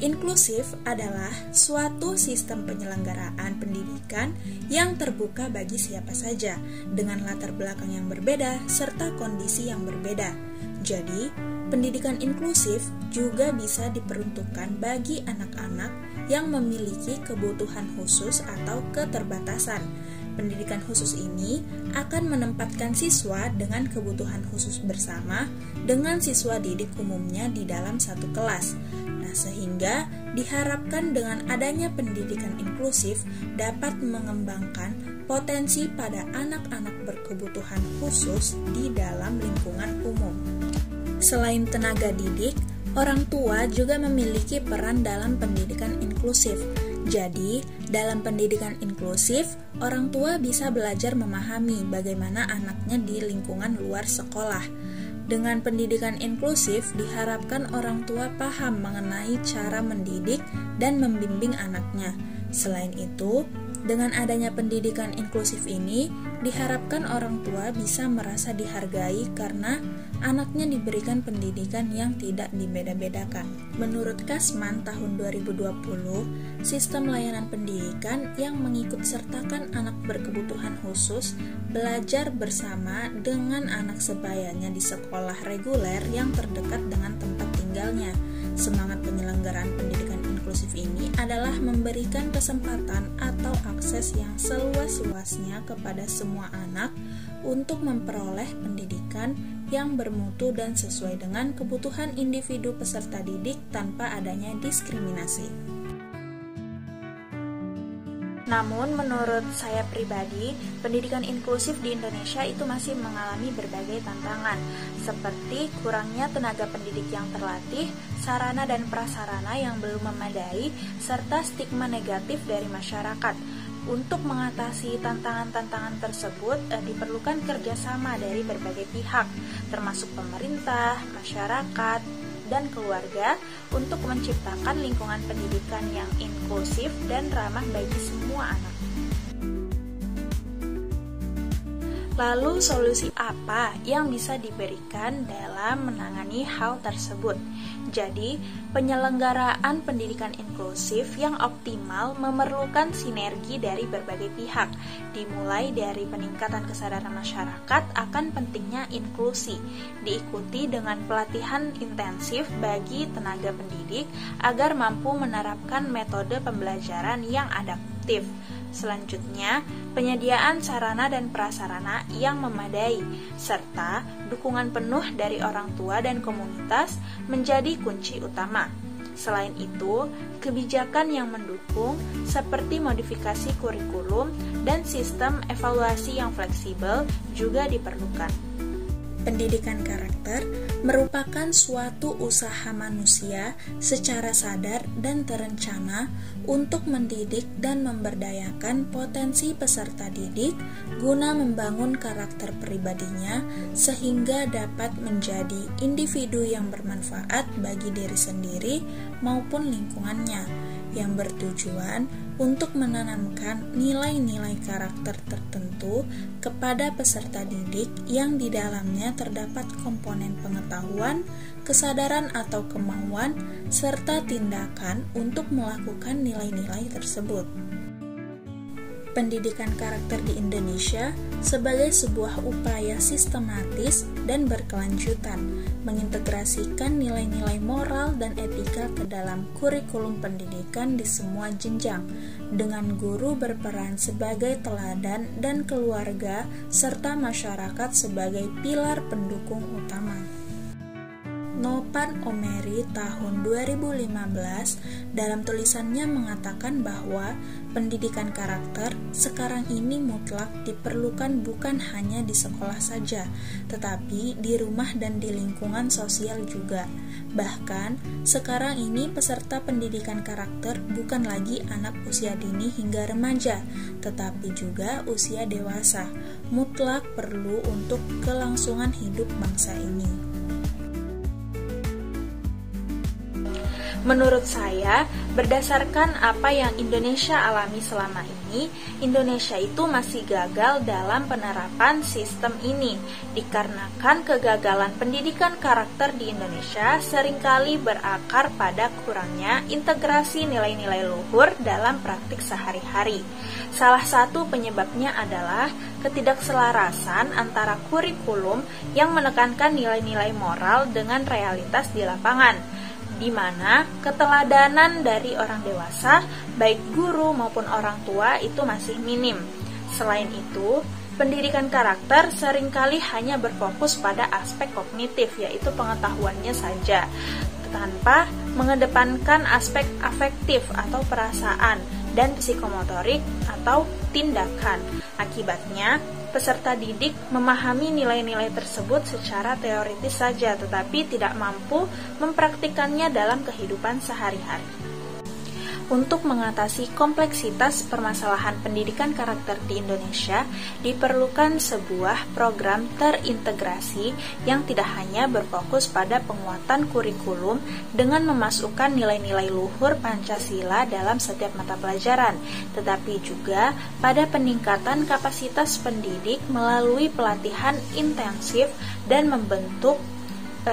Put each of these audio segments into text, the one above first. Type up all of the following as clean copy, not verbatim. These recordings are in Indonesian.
Inklusif adalah suatu sistem penyelenggaraan pendidikan yang terbuka bagi siapa saja dengan latar belakang yang berbeda serta kondisi yang berbeda. Jadi, pendidikan inklusif juga bisa diperuntukkan bagi anak-anak yang memiliki kebutuhan khusus atau keterbatasan. Pendidikan khusus ini akan menempatkan siswa dengan kebutuhan khusus bersama dengan siswa didik umumnya di dalam satu kelas. Sehingga diharapkan dengan adanya pendidikan inklusif dapat mengembangkan potensi pada anak-anak berkebutuhan khusus di dalam lingkungan umum. Selain tenaga didik, orang tua juga memiliki peran dalam pendidikan inklusif. Jadi, dalam pendidikan inklusif, orang tua bisa belajar memahami bagaimana anaknya di lingkungan luar sekolah. Dengan pendidikan inklusif, diharapkan orang tua paham mengenai cara mendidik dan membimbing anaknya. Selain itu, dengan adanya pendidikan inklusif ini, diharapkan orang tua bisa merasa dihargai karena anaknya diberikan pendidikan yang tidak dibeda-bedakan. Menurut Kasman tahun 2020, sistem layanan pendidikan yang mengikut sertakan anak berkebutuhan khusus belajar bersama dengan anak sebayanya di sekolah reguler yang terdekat dengan tempat tinggalnya. Semangat penyelenggaraan pendidikan inklusif ini adalah memberikan kesempatan atau akses yang seluas-luasnya kepada semua anak untuk memperoleh pendidikan yang bermutu dan sesuai dengan kebutuhan individu peserta didik tanpa adanya diskriminasi. Namun, menurut saya pribadi, pendidikan inklusif di Indonesia itu masih mengalami berbagai tantangan, seperti kurangnya tenaga pendidik yang terlatih, sarana dan prasarana yang belum memadai, serta stigma negatif dari masyarakat. Untuk mengatasi tantangan-tantangan tersebut, diperlukan kerjasama dari berbagai pihak, termasuk pemerintah, masyarakat, dan keluarga untuk menciptakan lingkungan pendidikan yang inklusif dan ramah bagi semua anak. Lalu solusi apa yang bisa diberikan dalam menangani hal tersebut? Jadi, penyelenggaraan pendidikan inklusif yang optimal memerlukan sinergi dari berbagai pihak, dimulai dari peningkatan kesadaran masyarakat akan pentingnya inklusi, diikuti dengan pelatihan intensif bagi tenaga pendidik agar mampu menerapkan metode pembelajaran yang adaptif. Selanjutnya, penyediaan sarana dan prasarana yang memadai, serta dukungan penuh dari orang tua dan komunitas menjadi kunci utama. Selain itu, kebijakan yang mendukung seperti modifikasi kurikulum dan sistem evaluasi yang fleksibel juga diperlukan. Pendidikan karakter merupakan suatu usaha manusia secara sadar dan terencana untuk mendidik dan memberdayakan potensi peserta didik guna membangun karakter pribadinya sehingga dapat menjadi individu yang bermanfaat bagi diri sendiri maupun lingkungannya, yang bertujuan untuk menanamkan nilai-nilai karakter tertentu kepada peserta didik yang di dalamnya terdapat komponen pengetahuan, kesadaran atau kemauan, serta tindakan untuk melakukan nilai-nilai tersebut. Pendidikan karakter di Indonesia sebagai sebuah upaya sistematis dan berkelanjutan mengintegrasikan nilai-nilai moral dan etika ke dalam kurikulum pendidikan di semua jenjang, dengan guru berperan sebagai teladan dan keluarga serta masyarakat sebagai pilar pendukung utama. Nopan Omeri tahun 2015 dalam tulisannya mengatakan bahwa pendidikan karakter sekarang ini mutlak diperlukan bukan hanya di sekolah saja, tetapi di rumah dan di lingkungan sosial juga. Bahkan, sekarang ini peserta pendidikan karakter bukan lagi anak usia dini hingga remaja, tetapi juga usia dewasa, mutlak perlu untuk kelangsungan hidup bangsa ini. Menurut saya, berdasarkan apa yang Indonesia alami selama ini, Indonesia itu masih gagal dalam penerapan sistem ini, dikarenakan kegagalan pendidikan karakter di Indonesia seringkali berakar pada kurangnya integrasi nilai-nilai luhur dalam praktik sehari-hari. Salah satu penyebabnya adalah ketidakselarasan antara kurikulum yang menekankan nilai-nilai moral dengan realitas di lapangan, di mana keteladanan dari orang dewasa, baik guru maupun orang tua itu masih minim. Selain itu, pendidikan karakter seringkali hanya berfokus pada aspek kognitif, yaitu pengetahuannya saja, tanpa mengedepankan aspek afektif atau perasaan dan psikomotorik atau tindakan. Akibatnya, peserta didik memahami nilai-nilai tersebut secara teoritis saja, tetapi tidak mampu mempraktikkannya dalam kehidupan sehari-hari. Untuk mengatasi kompleksitas permasalahan pendidikan karakter di Indonesia, diperlukan sebuah program terintegrasi yang tidak hanya berfokus pada penguatan kurikulum dengan memasukkan nilai-nilai luhur Pancasila dalam setiap mata pelajaran, tetapi juga pada peningkatan kapasitas pendidik melalui pelatihan intensif dan membentuk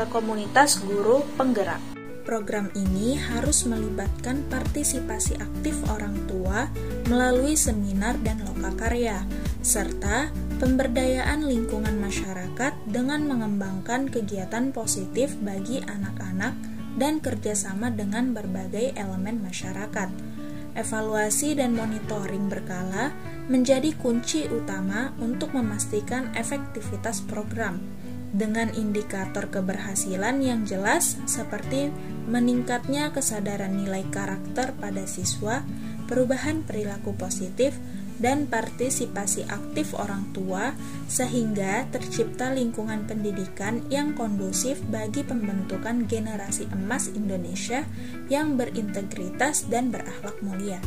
komunitas guru penggerak. Program ini harus melibatkan partisipasi aktif orang tua melalui seminar dan lokakarya, serta pemberdayaan lingkungan masyarakat dengan mengembangkan kegiatan positif bagi anak-anak dan kerjasama dengan berbagai elemen masyarakat. Evaluasi dan monitoring berkala menjadi kunci utama untuk memastikan efektivitas program, dengan indikator keberhasilan yang jelas seperti meningkatnya kesadaran nilai karakter pada siswa, perubahan perilaku positif, dan partisipasi aktif orang tua, sehingga tercipta lingkungan pendidikan yang kondusif bagi pembentukan generasi emas Indonesia yang berintegritas dan berakhlak mulia.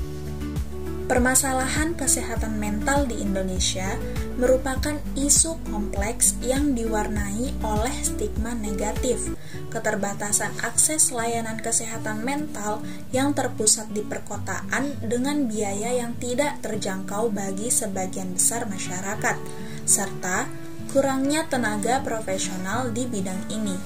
Permasalahan kesehatan mental di Indonesia merupakan isu kompleks yang diwarnai oleh stigma negatif, keterbatasan akses layanan kesehatan mental yang terpusat di perkotaan dengan biaya yang tidak terjangkau bagi sebagian besar masyarakat, serta kurangnya tenaga profesional di bidang ini.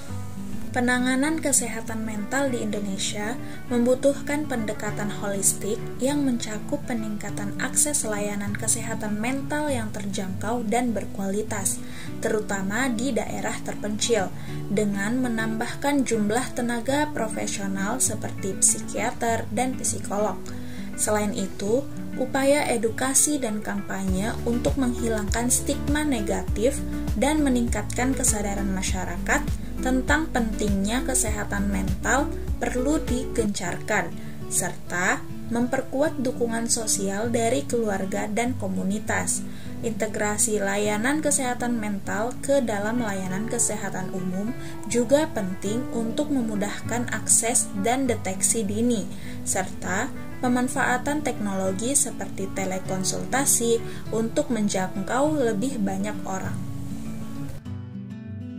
Penanganan kesehatan mental di Indonesia membutuhkan pendekatan holistik yang mencakup peningkatan akses layanan kesehatan mental yang terjangkau dan berkualitas, terutama di daerah terpencil, dengan menambahkan jumlah tenaga profesional seperti psikiater dan psikolog. Selain itu, upaya edukasi dan kampanye untuk menghilangkan stigma negatif dan meningkatkan kesadaran masyarakat tentang pentingnya kesehatan mental perlu digencarkan, serta memperkuat dukungan sosial dari keluarga dan komunitas. Integrasi layanan kesehatan mental ke dalam layanan kesehatan umum juga penting untuk memudahkan akses dan deteksi dini, serta pemanfaatan teknologi seperti telekonsultasi untuk menjangkau lebih banyak orang.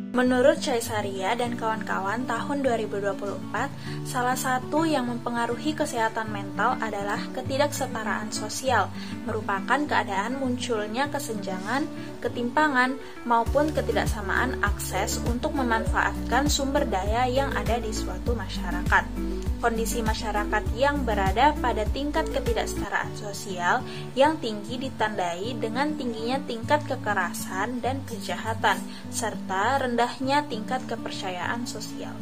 Menurut Caisaria dan kawan-kawan, tahun 2024, salah satu yang mempengaruhi kesehatan mental adalah ketidaksetaraan sosial, merupakan keadaan munculnya kesenjangan, ketimpangan, maupun ketidaksamaan akses untuk memanfaatkan sumber daya yang ada di suatu masyarakat. Kondisi masyarakat yang berada pada tingkat ketidaksetaraan sosial yang tinggi ditandai dengan tingginya tingkat kekerasan dan kejahatan, serta rendahnya tingkat kepercayaan sosial.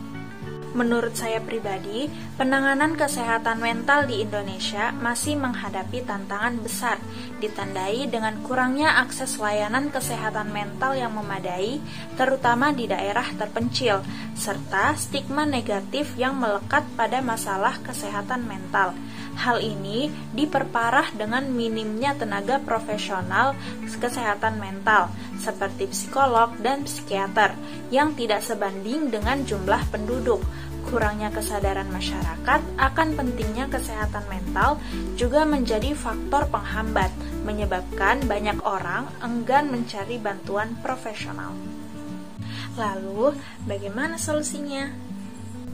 Menurut saya pribadi, penanganan kesehatan mental di Indonesia masih menghadapi tantangan besar, ditandai dengan kurangnya akses layanan kesehatan mental yang memadai, terutama di daerah terpencil, serta stigma negatif yang melekat pada masalah kesehatan mental. Hal ini diperparah dengan minimnya tenaga profesional kesehatan mental, seperti psikolog dan psikiater, yang tidak sebanding dengan jumlah penduduk. Kurangnya kesadaran masyarakat akan pentingnya kesehatan mental juga menjadi faktor penghambat, menyebabkan banyak orang enggan mencari bantuan profesional. Lalu, bagaimana solusinya?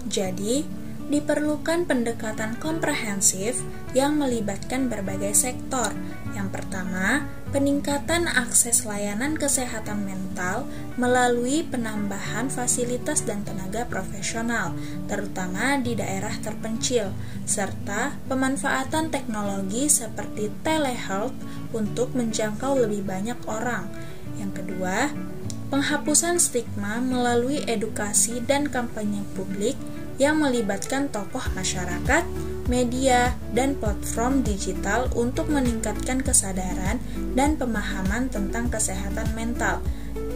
Jadi, Diperlukan pendekatan komprehensif yang melibatkan berbagai sektor. Yang pertama, peningkatan akses layanan kesehatan mental melalui penambahan fasilitas dan tenaga profesional, terutama di daerah terpencil, serta pemanfaatan teknologi seperti telehealth untuk menjangkau lebih banyak orang. Yang kedua, penghapusan stigma melalui edukasi dan kampanye publik yang melibatkan tokoh masyarakat, media, dan platform digital untuk meningkatkan kesadaran dan pemahaman tentang kesehatan mental.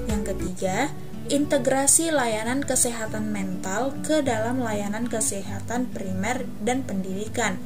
Yang ketiga, integrasi layanan kesehatan mental ke dalam layanan kesehatan primer dan pendidikan.